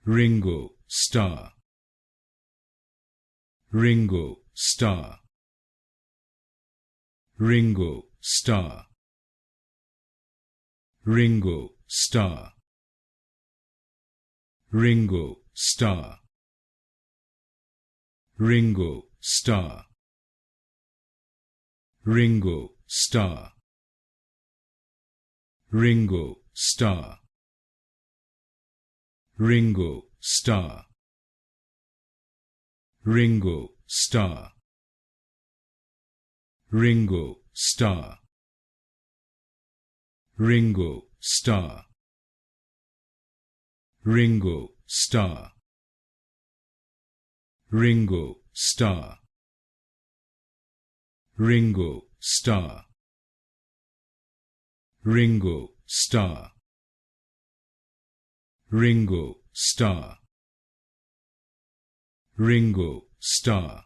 Ringo Starr, Ringo Starr, Ringo Starr, Ringo Starr, Ringo Starr, Ringo Starr, Ringo Starr, Ringo Starr, Ringo Starr, Ringo Starr, Ringo Starr, Ringo Starr, Ringo Starr, Ringo Starr, Ringo Starr, Ringo Starr, Ringo Starr, Ringo Starr,